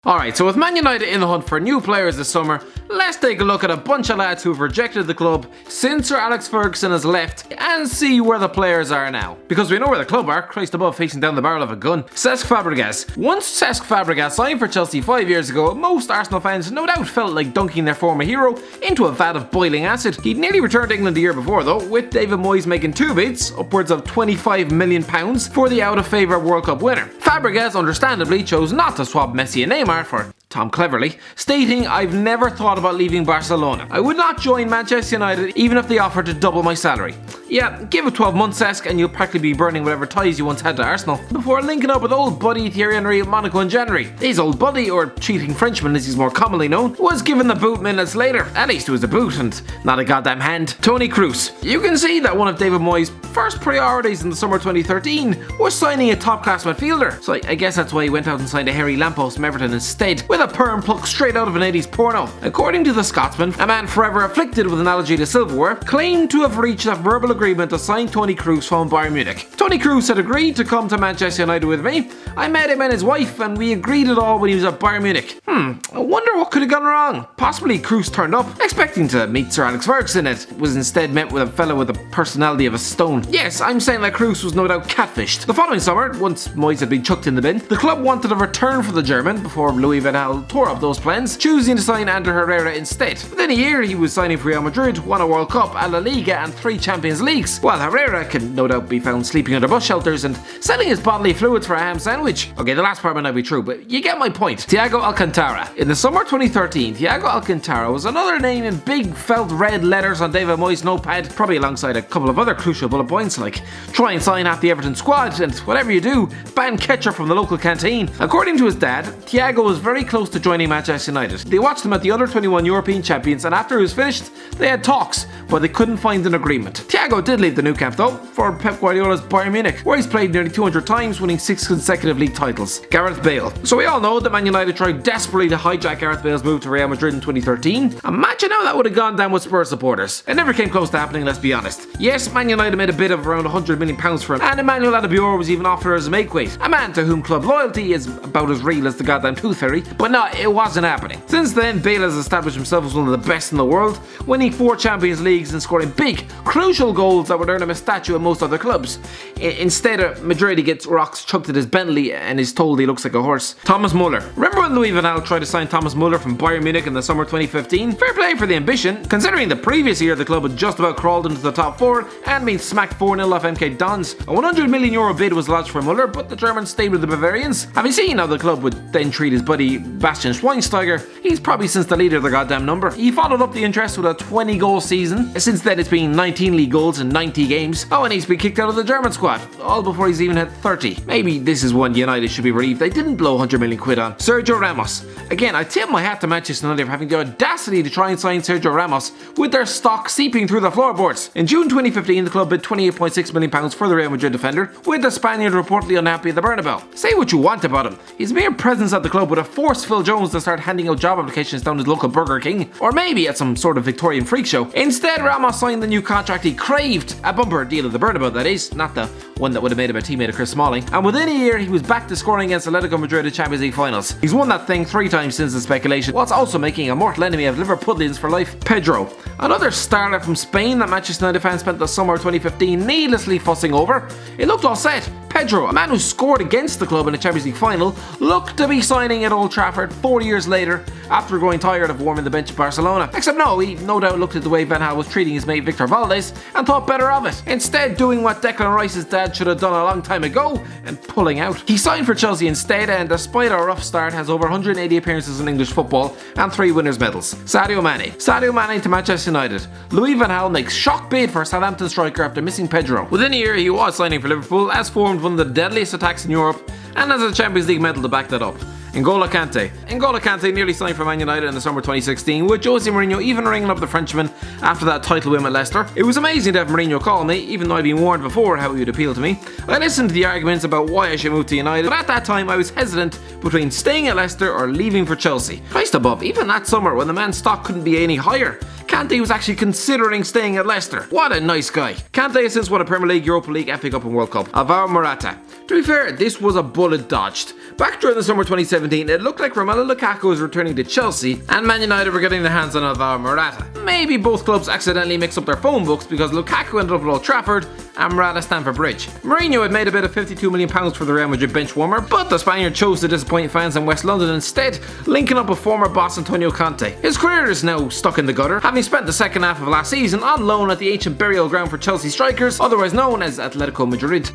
Alright, so with Man United in the hunt for new players this summer, let's take a look at a bunch of lads who've rejected the club since Sir Alex Ferguson has left and see where the players are now. Because we know where the club are, Christ above, facing down the barrel of a gun. Cesc Fbregas. Once Cesc Fbregas signed for Chelsea 5 years ago, most Arsenal fans no doubt felt like dunking their former hero into a vat of boiling acid. He'd nearly returned to England the year before though, with David Moyes making two bids, upwards of £25 million for the out-of-favour World Cup winner. Fabregas understandably chose not to swap Messi and Neymar for Tom Cleverley, stating, "I've never thought about leaving Barcelona. I would not join Manchester United even if they offered to double my salary." Yeah, give it 12 months, Cesc, and you'll practically be burning whatever ties you once had to Arsenal, before linking up with old buddy Thierry Henry at Monaco in January. His old buddy, or cheating Frenchman as he's more commonly known, was given the boot minutes later. At least it was a boot and not a goddamn hand. Toni Kroos. You can see that one of David Moyes' first priorities in the summer 2013 was signing a top-class midfielder, so I guess that's why he went out and signed a hairy lamppost from Everton instead, with a perm plucked straight out of an 80s porno. According to the Scotsman, a man forever afflicted with an allergy to silverware, claimed to have reached a verbal agreement to sign Toni Kroos from Bayern Munich. Toni Kroos had agreed to come to Manchester United with me. I met him and his wife and we agreed it all when he was at Bayern Munich. I wonder what could have gone wrong. Possibly Kroos turned up, expecting to meet Sir Alex Ferguson, and was instead met with a fellow with the personality of a stone. Yes, I'm saying that Kroos was no doubt catfished. The following summer, once Moyes had been chucked in the bin, the club wanted a return for the German before Louis van Gaal tore up those plans, choosing to sign Ander Herrera instead. Within a year, he was signing for Real Madrid, won a World Cup, a La Liga and 3 Champions Leagues, while Herrera can no doubt be found sleeping under bus shelters and selling his bodily fluids for a ham sandwich. Okay, the last part might not be true, but you get my point. Thiago Alcntara. In the summer 2013, Thiago Alcntara was another name in big felt red letters on David Moyes' notepad, probably alongside a couple of other crucial bullet points like try and sign half the Everton squad and whatever you do, ban ketchup from the local canteen. According to his dad, Thiago was very close to joining Manchester United. They watched him at the under-21 European champions, and after he was finished, they had talks, but they couldn't find an agreement. Thiago did leave the Nou Camp though, for Pep Guardiola's Bayern Munich, where he's played nearly 200 times, winning 6 consecutive league titles. Gareth Bale. So we all know that Man United tried desperately to hijack Gareth Bale's move to Real Madrid in 2013. Imagine how that would have gone down with Spurs supporters. It never came close to happening, let's be honest. Yes, Man United made a bid of around £100 million for him, and Emmanuel Adebayor was even offered as a makeweight, a man to whom club loyalty is about as real as the goddamn tooth fairy, but no, it wasn't happening. Since then, Bale has established himself as one of the best in the world, winning 4 Champions Leagues and scoring big, crucial goals that would earn him a statue at most other clubs. Instead of Madrid, he gets rocks chucked at his Bentley and is told he looks like a horse. Thomas Molar. Remember when Louis van Gaal tried to sign Thomas Molar from Bayern Munich in the summer 2015? Fair play for the ambition, considering the previous year the club had just about crawled into the top 4 and been smacked 4-0 off MK Dons. A €100 million bid was lodged for Molar, but the Germans stayed with the Bavarians. Having seen how the club would then treat his buddy Bastian Schweinsteiger, he's probably since the leader of the goddamn number. He followed up the interest with a 20-goal season. Since then it's been 19 league goals in 90 games. Oh, and he's been kicked out of the German squad, all before he's even had 30. Maybe this is one United should be relieved they didn't blow £100 million on. Sergio Ramos. Again, I tip my hat to Manchester United for having the audacity to try and sign Sergio Ramos with their stock seeping through the floorboards. In June 2015, the club bid £28.6 million for the Real Madrid defender, with the Spaniard reportedly unhappy at the Bernabeu. Say what you want about him, his mere presence at the club would have forced Phil Jones to start handing out job applications down his local Burger King, or maybe at some sort of Victorian freak show. Instead, Ramos signed the new contract he craved, a bumper deal at the Bernabeu that is, not the one that would have made him a teammate of Chris Smalling, and within a year he was back to scoring against Atletico Madrid at Champions League finals. He's won that thing 3 times since the speculation, whilst also making a mortal enemy of Liverpudlians for life. Pedro, another starlet from Spain that Manchester United fans spent the summer of 2015 needlessly fussing over. It looked all set. Pedro, a man who scored against the club in a Champions League final, looked to be signing at Old Trafford 4 years later after growing tired of warming the bench at Barcelona. Except no, he no doubt looked at the way Van Gaal was treating his mate Victor Valdés and thought better of it, instead doing what Declan Rice's dad should have done a long time ago and pulling out. He signed for Chelsea instead, and despite a rough start has over 180 appearances in English football and 3 winners' medals. Sadio Mane to Manchester United. Louis van Gaal makes shock bid for Southampton striker after missing Pedro. Within a year he was signing for Liverpool, as formed one of the deadliest attacks in Europe, and has a Champions League medal to back that up. N'Golo Kante nearly signed for Man United in the summer 2016, with Jose Mourinho even ringing up the Frenchman after that title win with Leicester. It was amazing to have Mourinho call me, even though I'd been warned before how he would appeal to me. I listened to the arguments about why I should move to United, but at that time I was hesitant between staying at Leicester or leaving for Chelsea. Christ above, even that summer when the man's stock couldn't be any higher, Kante was actually considering staying at Leicester. What a nice guy. Kante has since won a Premier League, Europa League, FA Cup and World Cup. Alvaro Morata. To be fair, this was a bullet dodged. Back during the summer 2017, 2017, it looked like Romelu Lukaku was returning to Chelsea and Man United were getting their hands on Alvaro Morata. Maybe both clubs accidentally mixed up their phone books because Lukaku ended up at Old Trafford and Morata Stamford Bridge. Mourinho had made a bid of £52 million for the Real Madrid bench warmer, but the Spaniard chose to disappoint fans in West London instead, linking up with former boss Antonio Conte. His career is now stuck in the gutter, having spent the second half of last season on loan at the ancient burial ground for Chelsea strikers, otherwise known as Atletico Madrid.